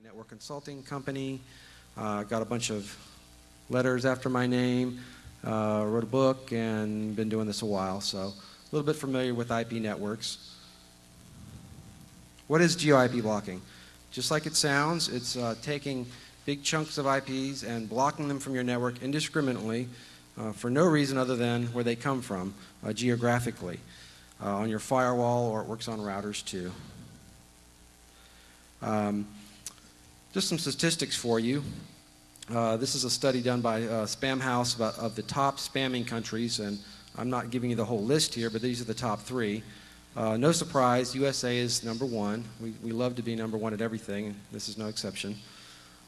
network consulting company. Got a bunch of letters after my name, wrote a book, and been doing this a while, so a little bit familiar with IP networks. What is geo-IP blocking? Just like it sounds, it's taking big chunks of IPs and blocking them from your network indiscriminately for no reason other than where they come from geographically on your firewall, or it works on routers too. Just some statistics for you. This is a study done by Spam House of the top spamming countries, and I'm not giving you the whole list here, but these are the top 3. No surprise, USA is number 1. We love to be number 1 at everything, and this is no exception.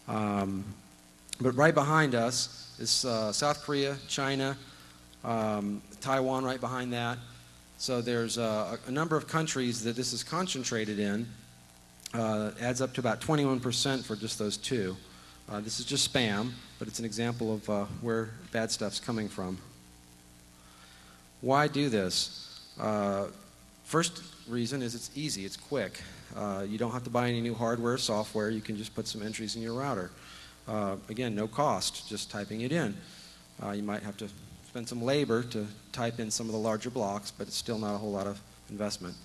But right behind us is South Korea, China, Taiwan right behind that. So there's a number of countries that this is concentrated in. Adds up to about 21% for just those 2. This is just spam, but it's an example of where bad stuff's coming from. Why do this? First reason is it's easy, it's quick. You don't have to buy any new hardware or software. You can just put some entries in your router. Again, no cost, just typing it in. You might have to spend some labor to type in some of the larger blocks, but it's still not a whole lot of investment.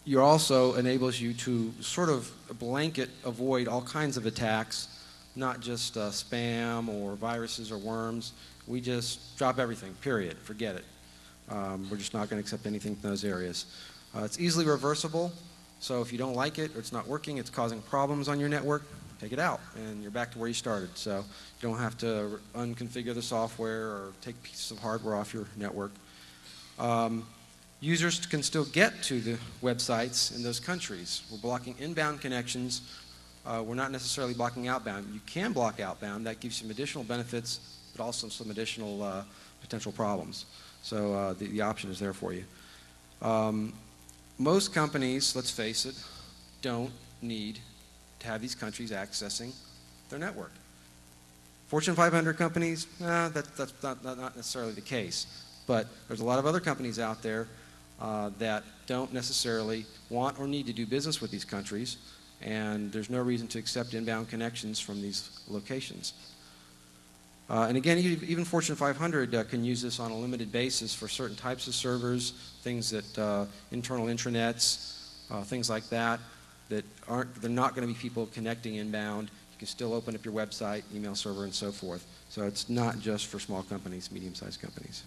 It also enables you to sort of blanket avoid all kinds of attacks, not just spam or viruses or worms. We just drop everything, period. Forget it. We're just not going to accept anything from those areas. It's easily reversible, so if you don't like it or it's not working, it's causing problems on your network, take it out and you're back to where you started. So you don't have to unconfigure the software or take pieces of hardware off your network. Users can still get to the websites in those countries. We're blocking inbound connections. We're not necessarily blocking outbound. You can block outbound. That gives you some additional benefits, but also some additional potential problems. So the option is there for you. Most companies, let's face it, don't need to have these countries accessing their network. Fortune 500 companies, that's not necessarily the case. But there's a lot of other companies out there that don't necessarily want or need to do business with these countries, and there's no reason to accept inbound connections from these locations. And again, even Fortune 500 can use this on a limited basis for certain types of servers, things that internal intranets, things like that, they're not going to be people connecting inbound. You can still open up your website, email server, and so forth. So it's not just for small companies, medium-sized companies.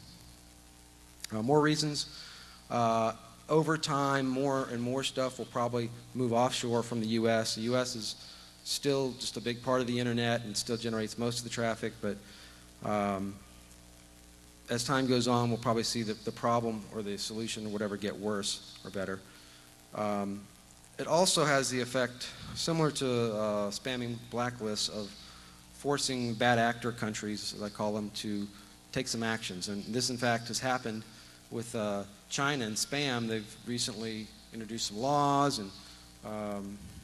More reasons. Over time, more and more stuff will probably move offshore from the U.S. The U.S. is still just a big part of the internet and still generates most of the traffic, but as time goes on, we'll probably see the problem or the solution or whatever get worse or better. It also has the effect, similar to spamming blacklists, of forcing bad actor countries, as I call them, to take some actions. And this, in fact, has happened with China and spam. They've recently introduced some laws and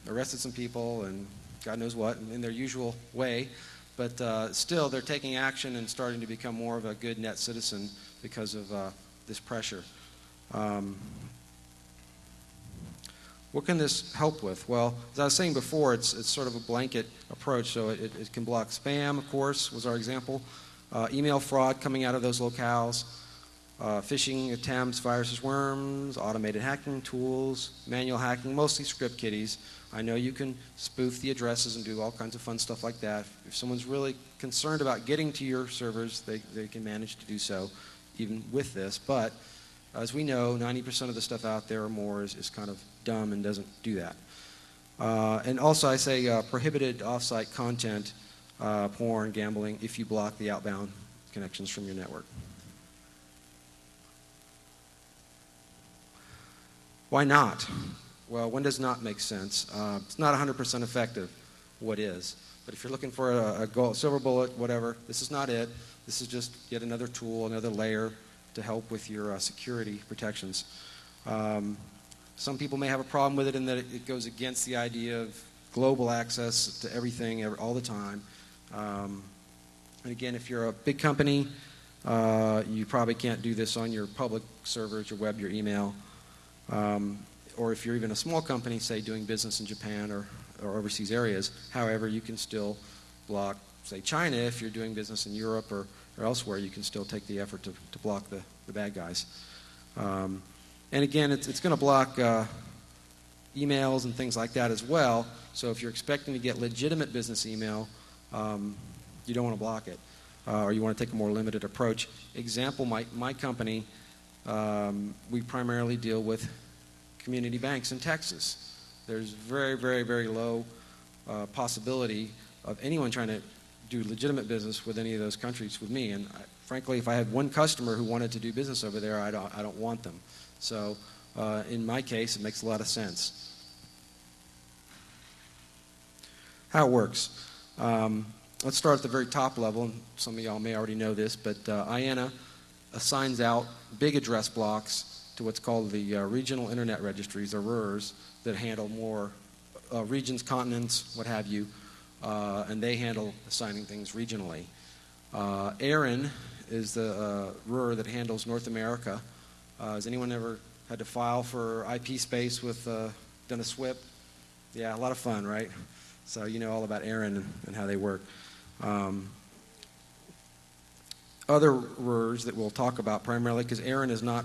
arrested some people and God knows what in their usual way. But still, they're taking action and starting to become more of a good net citizen because of this pressure. What can this help with? Well, as I was saying before, it's sort of a blanket approach. So it can block spam, of course, was our example. Email fraud coming out of those locales. Phishing attempts, viruses, worms, automated hacking tools, manual hacking, mostly script kiddies. I know you can spoof the addresses and do all kinds of fun stuff like that. If someone's really concerned about getting to your servers, they can manage to do so even with this. But as we know, 90% of the stuff out there or more is kind of dumb and doesn't do that. And also I say prohibited off-site content, porn, gambling, if you block the outbound connections from your network. Why not? Well, when does not make sense? It's not 100% effective. What is? But if you're looking for a gold, silver bullet, whatever, this is not it. This is just yet another tool, another layer to help with your security protections. Some people may have a problem with it in that it goes against the idea of global access to everything all the time. And again, if you're a big company, you probably can't do this on your public servers, your web, your email. or if you're even a small company, say doing business in Japan or overseas areas, however, you can still block, say, China. If you're doing business in Europe or elsewhere, you can still take the effort to block the bad guys. And again, it's going to block emails and things like that as well. So if you're expecting to get legitimate business email, you don't want to block it, or you want to take a more limited approach. Example, my company, we primarily deal with community banks in Texas. There's very, very, very low possibility of anyone trying to do legitimate business with any of those countries with me. And frankly, if I had one customer who wanted to do business over there, I don't want them. So in my case, it makes a lot of sense. How it works. Let's start at the very top level, and some of y'all may already know this, but IANA assigns out big address blocks to what's called the regional internet registries, or RIRs, that handle more regions, continents, what have you, and they handle assigning things regionally. ARIN is the RIR that handles North America. Has anyone ever had to file for IP space with done a SWIP? Yeah, a lot of fun, right? So you know all about ARIN and how they work. Other RIRs that we'll talk about primarily, because ARIN is not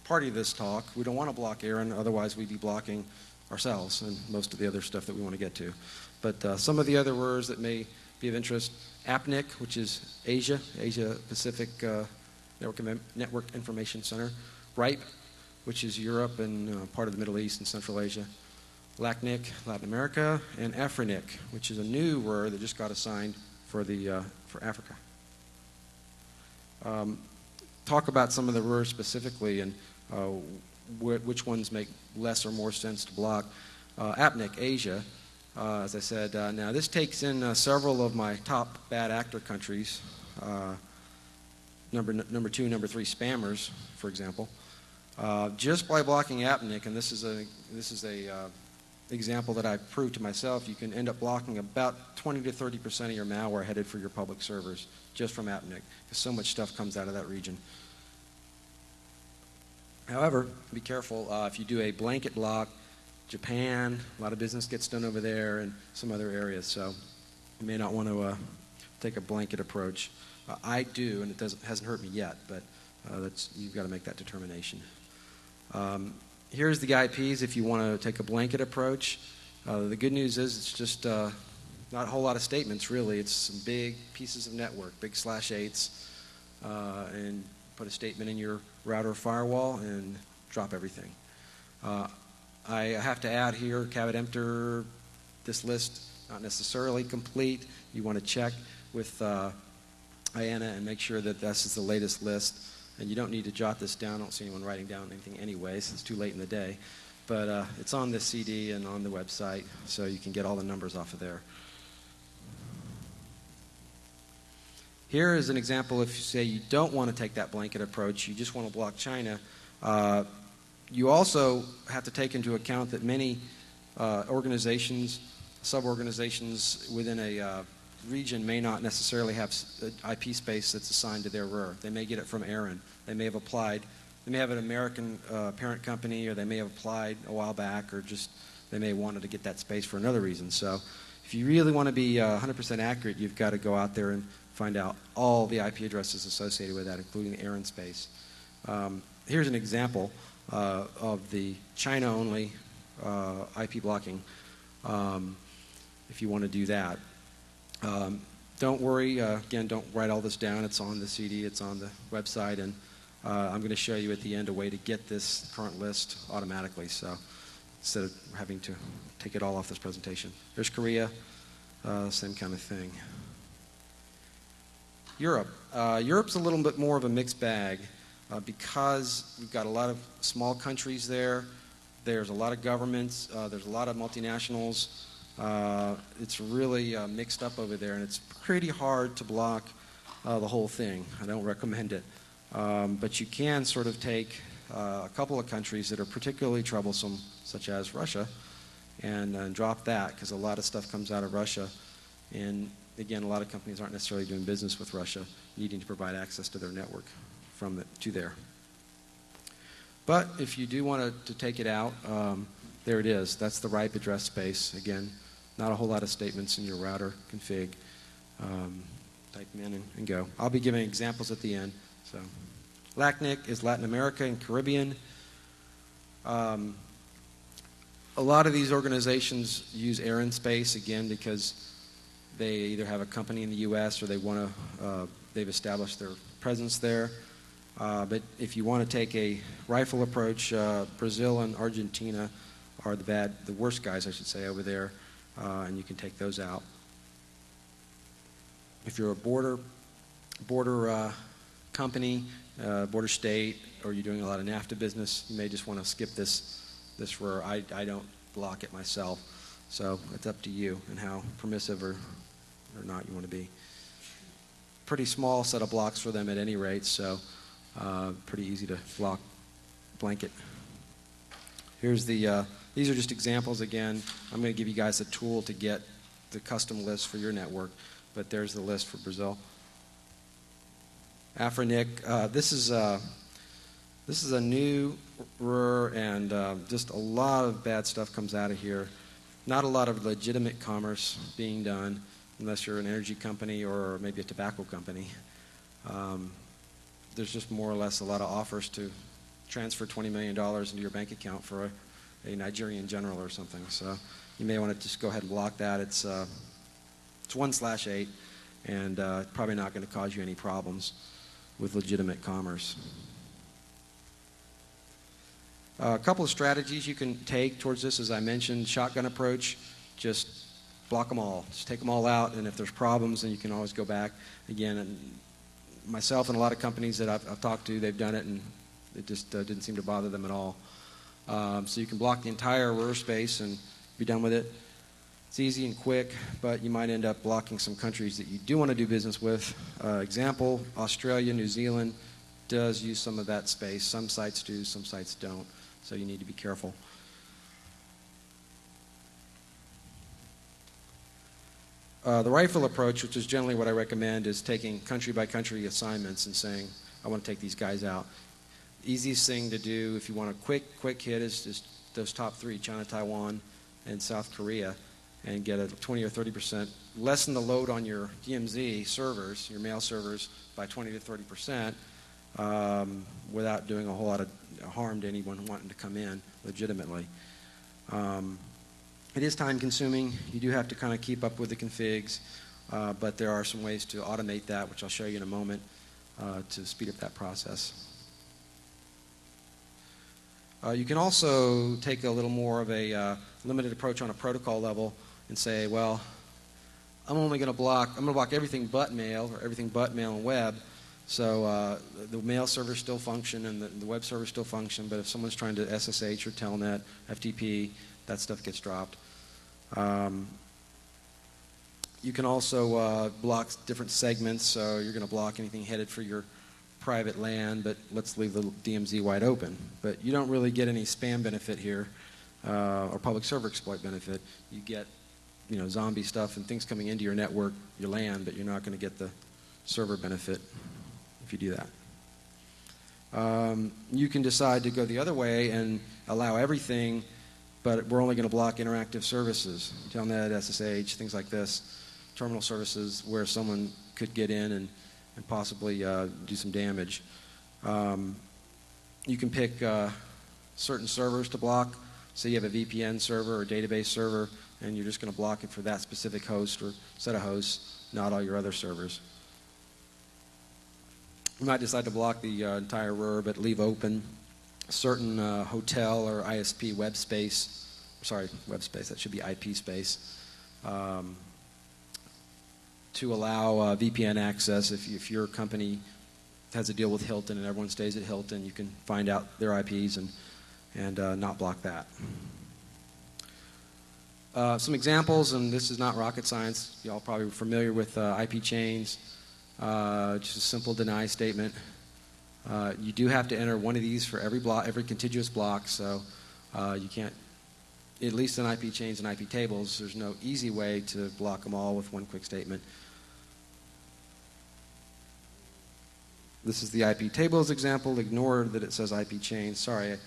part of this talk. We don't want to block ARIN, otherwise we'd be blocking ourselves and most of the other stuff that we want to get to. But some of the other RIRs that may be of interest: APNIC, which is Asia Pacific Network Information Center; RIPE, which is Europe and part of the Middle East and Central Asia; LACNIC, Latin America; and AFRINIC, which is a new RIR that just got assigned for Africa. Talk about some of the RIRs specifically and which ones make less or more sense to block. APNIC, Asia, as I said, now this takes in several of my top bad actor countries, number 2, number 3 spammers, for example. Just by blocking APNIC, and this is a example that I proved to myself, you can end up blocking about 20 to 30% of your malware headed for your public servers just from APNIC, because so much stuff comes out of that region. However, be careful if you do a blanket block. Japan, a lot of business gets done over there, and some other areas, so you may not want to take a blanket approach. I do, and it hasn't hurt me yet, but you've got to make that determination. Here's the IPs if you want to take a blanket approach. The good news is it's just not a whole lot of statements, really. It's some big pieces of network, big /8s, and put a statement in your router or firewall and drop everything. I have to add here, caveat emptor, this list not necessarily complete. You want to check with IANA and make sure that this is the latest list. And you don't need to jot this down. I don't see anyone writing down anything anyway, so it's too late in the day. But it's on the CD and on the website, so you can get all the numbers off of there. Here is an example if you say you don't want to take that blanket approach, you just want to block China. You also have to take into account that many organizations, sub-organizations within a region may not necessarily have IP space that's assigned to their RIR. They may get it from ARIN. They may have applied. They may have an American parent company, or they may have applied a while back, or just they may have wanted to get that space for another reason. So if you really want to be 100% accurate, you've got to go out there and find out all the IP addresses associated with that, including the ARIN space. Here's an example of the China-only IP blocking, if you want to do that. Don't worry, again, don't write all this down. It's on the CD, it's on the website, and I'm going to show you at the end a way to get this current list automatically, so instead of having to take it all off this presentation. There's Korea, same kind of thing. Europe. Europe's a little bit more of a mixed bag because we've got a lot of small countries there. There's a lot of governments. There's a lot of multinationals. It's really mixed up over there, and it's pretty hard to block the whole thing. I don't recommend it. But you can sort of take a couple of countries that are particularly troublesome, such as Russia, and drop that, because a lot of stuff comes out of Russia. And again, a lot of companies aren't necessarily doing business with Russia, needing to provide access to their network from it to there. But if you do want to take it out, there it is. That's the RIPE address space. Again, not a whole lot of statements in your router config. Type them in and go. I'll be giving examples at the end. So, LACNIC is Latin America and Caribbean. A lot of these organizations use air and space, again, because they either have a company in the U.S. or they've established their presence there. But if you want to take a rifle approach, Brazil and Argentina are the worst guys, I should say, over there, and you can take those out. If you're a border company, border state, or you're doing a lot of NAFTA business, you may just want to skip this RUR. I don't block it myself, so it's up to you and how permissive or not you want to be. Pretty small set of blocks for them at any rate, so pretty easy to blanket. Here's the, these are just examples again. I'm going to give you guys a tool to get the custom list for your network, but there's the list for Brazil. AfriNIC, this is a new RUR, and just a lot of bad stuff comes out of here. Not a lot of legitimate commerce being done, unless you're an energy company or maybe a tobacco company. There's just more or less a lot of offers to transfer $20 million into your bank account for a Nigerian general or something. So you may want to just go ahead and block that. It's 1/8, and probably not going to cause you any problems with legitimate commerce. A couple of strategies you can take towards this, as I mentioned, shotgun approach, just block them all. Just take them all out, and if there's problems, then you can always go back. Again, and myself and a lot of companies that I've talked to, they've done it, and it just didn't seem to bother them at all. So you can block the entire RUR space and be done with it. It's easy and quick, but you might end up blocking some countries that you do want to do business with. Example, Australia, New Zealand does use some of that space. Some sites do, some sites don't, so you need to be careful. The rifle approach, which is generally what I recommend, is taking country-by-country assignments and saying, I want to take these guys out. Easiest thing to do if you want a quick hit is just those top three, China, Taiwan, and South Korea, and get a 20 or 30%, lessen the load on your DMZ servers, your mail servers, by 20 to 30%, without doing a whole lot of harm to anyone wanting to come in legitimately. It is time consuming. You do have to kind of keep up with the configs, but there are some ways to automate that, which I'll show you in a moment, to speed up that process. You can also take a little more of a limited approach on a protocol level and say, well, I'm going to block everything but mail, or everything but mail and web. So the mail servers still function and the web servers still function, but if someone's trying to SSH or Telnet, FTP, that stuff gets dropped. You can also block different segments, so you're going to block anything headed for your private LAN, but let's leave the DMZ wide open. But you don't really get any spam benefit here, or public server exploit benefit. You get, zombie stuff and things coming into your network, your LAN, but you're not going to get the server benefit if you do that. You can decide to go the other way and allow everything, but we're only going to block interactive services, Telnet, SSH, things like this, terminal services where someone could get in and possibly do some damage. You can pick certain servers to block. Say you have a VPN server or a database server, and you're just going to block it for that specific host or set of hosts, not all your other servers. You might decide to block the entire RUR, but leave open certain hotel or ISP web space. Sorry, web space. That should be IP space. To allow VPN access. If your company has a deal with Hilton and everyone stays at Hilton, you can find out their IPs and not block that. Some examples, and this is not rocket science. Y'all probably familiar with IP chains. Just a simple deny statement. You do have to enter one of these for every block, every contiguous block. So you can't, at least in IP chains and IP tables, there's no easy way to block them all with one quick statement. This is the IP tables example. Ignore that it says IP chain. Sorry, I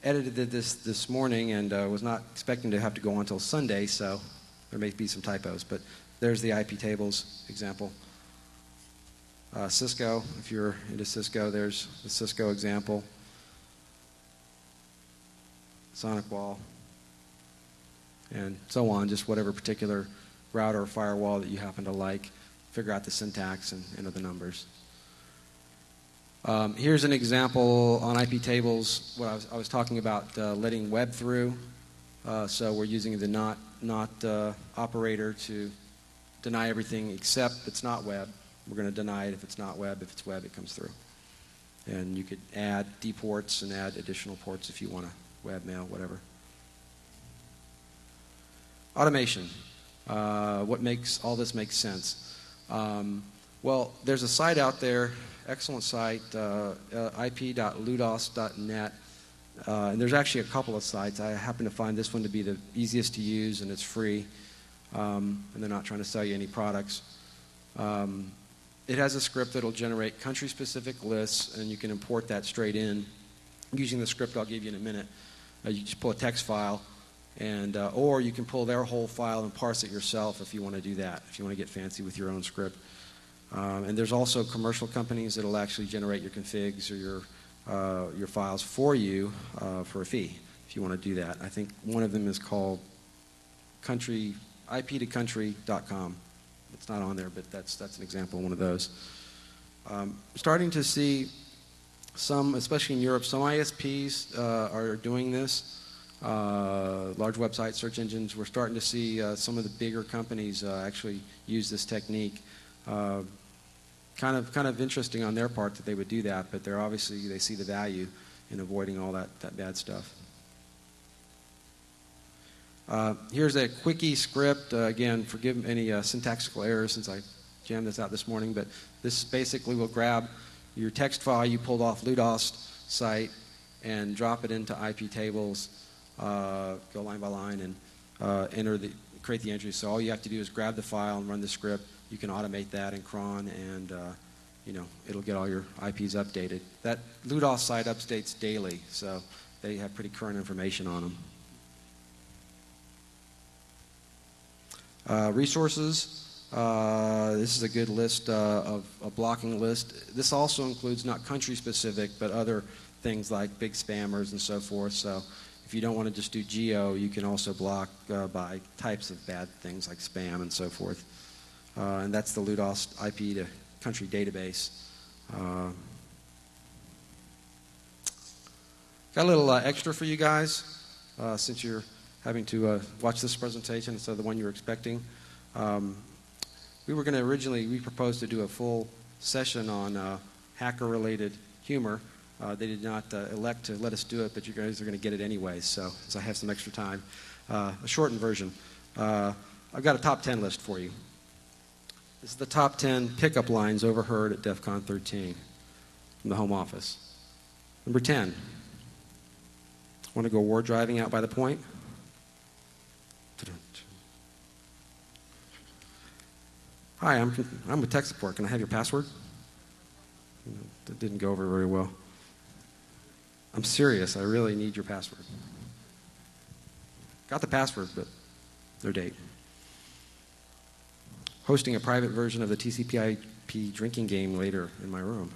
edited this morning and was not expecting to have to go on until Sunday, so there may be some typos. But there's the IP tables example. Cisco, if you're into Cisco, there's the Cisco example. SonicWall, and so on, just whatever particular router or firewall that you happen to like. Figure out the syntax and enter the numbers. Here's an example on IP tables. What I was talking about letting web through. So we're using the not operator to deny everything except it's not web. We're going to deny it if it's not web. If it's web, it comes through. And you could add D ports and add additional ports if you want to, webmail, whatever. Automation. What makes all this make sense? Well, there's a site out there, excellent site, ip.ludos.net. And there's actually a couple of sites. I happen to find this one to be the easiest to use, and it's free. And they're not trying to sell you any products. It has a script that will generate country-specific lists, and you can import that straight in using the script I'll give you in a minute. You just pull a text file, and or you can pull their whole file and parse it yourself if you want to do that, if you want to get fancy with your own script. And there's also commercial companies that will actually generate your configs or your files for you for a fee, if you want to do that. I think one of them is called ip2country.com. It's not on there, but that's an example of one of those. Starting to see some, especially in Europe, some ISPs are doing this. Large website search engines. We're starting to see some of the bigger companies actually use this technique. Kind of interesting on their part that they would do that, but they see the value in avoiding all that bad stuff. Here's a quickie script. Again, forgive any syntactical errors since I jammed this out this morning, but this basically will grab your text file you pulled off Ludos site and drop it into IP tables, go line by line, and create the entries. So all you have to do is grab the file and run the script. You can automate that in cron, and it'll get all your IPs updated. That Ludos site updates daily, so they have pretty current information on them. Resources. This is a good list of a blocking list. This also includes not country specific, but other things like big spammers and so forth. So if you don't want to just do geo, you can also block by types of bad things like spam and so forth. And that's the Ludos IP to country database. Got a little extra for you guys since you're having to watch this presentation instead of the one you were expecting. We were going to we proposed to do a full session on hacker-related humor. They did not elect to let us do it, but you guys are going to get it anyway, so I have some extra time. A shortened version. I've got a top 10 list for you. This is the top 10 pickup lines overheard at DEF CON 13 from the home office. Number 10. Want to go war driving out by the point? Hi, I'm with tech support. Can I have your password? That didn't go over very well. I'm serious. I really need your password. Got the password, but no date. Hosting a private version of the TCP/IP drinking game later in my room.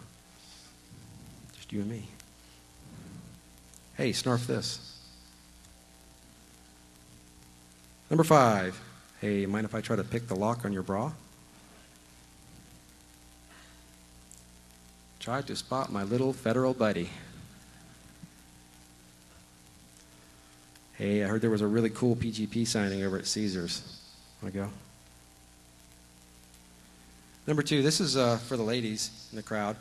Just you and me. Hey, snarf this. Number 5. Hey, mind if I try to pick the lock on your bra? Tried to spot my little federal buddy. Hey, I heard there was a really cool PGP signing over at Caesars. Want to go? Number 2, this is for the ladies in the crowd.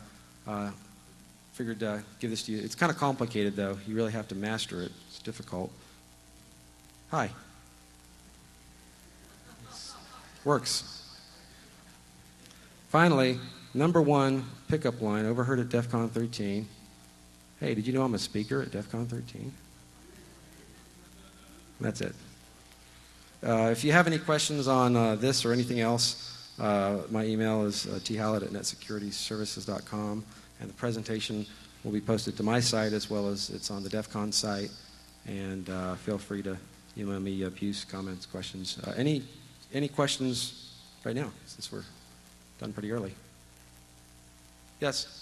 Figured give this to you. It's kind of complicated, though. You really have to master it. It's difficult. Hi. Works. Finally, number 1 pickup line overheard at DEF CON 13. Hey, did you know I'm a speaker at DEF CON 13? That's it. If you have any questions on this or anything else, my email is thowlett@netsecurityservices.com. And the presentation will be posted to my site as well as it's on the DEF CON site. And feel free to email me views, comments, questions. Any questions right now, since we're done pretty early? Yes?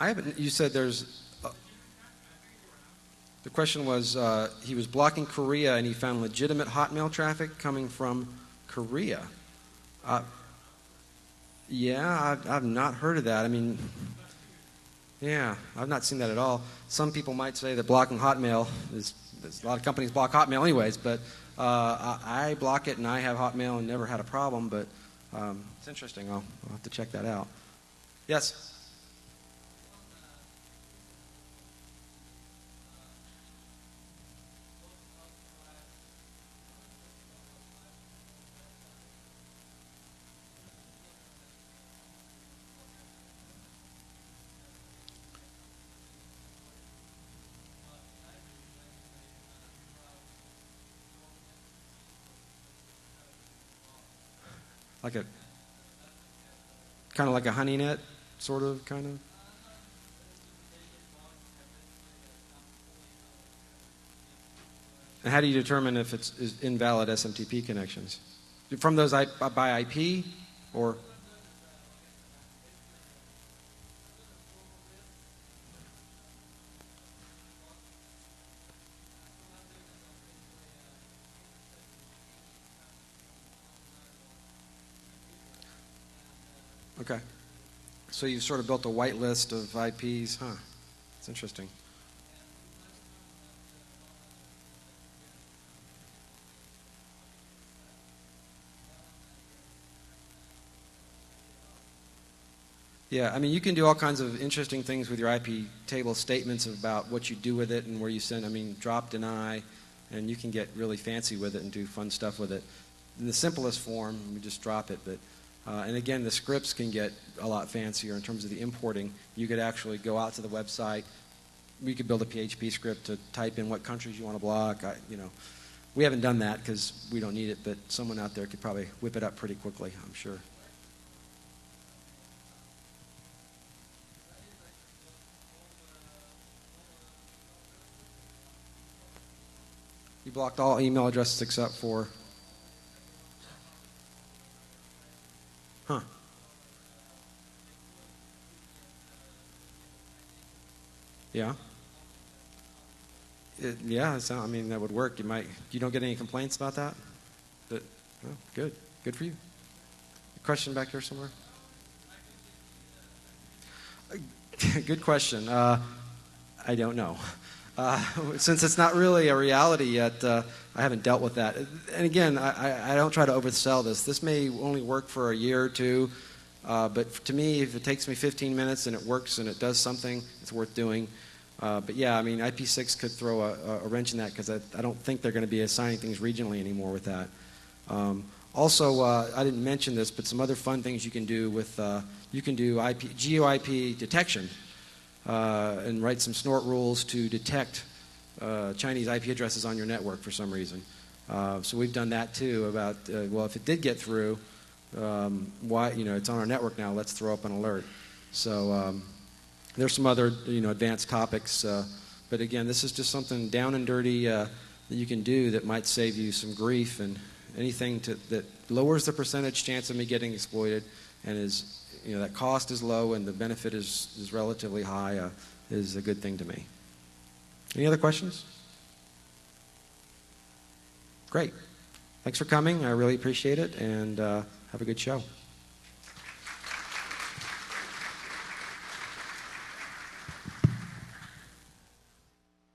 I haven't. You said there's. The question was he was blocking Korea and he found legitimate Hotmail traffic coming from Korea. Yeah, I've not heard of that. I mean, yeah, I've not seen that at all. Some people might say that blocking Hotmail is. A lot of companies block Hotmail anyways, but I block it and I have Hotmail and never had a problem. But it's interesting. I'll have to check that out. Yes. Like a kind of like a honey net, sort of, kind of. And how do you determine if it's invalid SMTP connections? From those by IP, or? Okay. So you've sort of built a white list of IPs, huh? It's interesting. Yeah, I mean, you can do all kinds of interesting things with your IP table statements about what you do with it and where you send. I mean, drop, deny, and you can get really fancy with it and do fun stuff with it. In the simplest form, we just drop it. But and again, the scripts can get a lot fancier in terms of the importing. You could actually go out to the website. We could build a PHP script to type in what countries you want to block. We haven't done that because we don't need it, but someone out there could probably whip it up pretty quickly, I'm sure. You blocked all email addresses except for... Huh. Yeah. Yeah, I mean, that would work. You don't get any complaints about that? Oh, good. Good for you. A question back here somewhere? Good question. I don't know. Since it's not really a reality yet, I haven't dealt with that. And again, I don't try to oversell this. This may only work for a year or two, but to me, if it takes me 15 minutes and it works and it does something, it's worth doing. But yeah, I mean, IP6 could throw a wrench in that because I don't think they're going to be assigning things regionally anymore with that. Also, I didn't mention this, but some other fun things you can do with, you can do GeoIP detection. And write some snort rules to detect Chinese IP addresses on your network for some reason. So we've done that too. About well, if it did get through, why it's on our network now? Let's throw up an alert. So there's some other advanced topics, but again, this is just something down and dirty that you can do that might save you some grief, and anything that lowers the percentage chance of me getting exploited and is. That cost is low and the benefit is relatively high is a good thing to me. Any other questions? Great. Thanks for coming. I really appreciate it, and have a good show.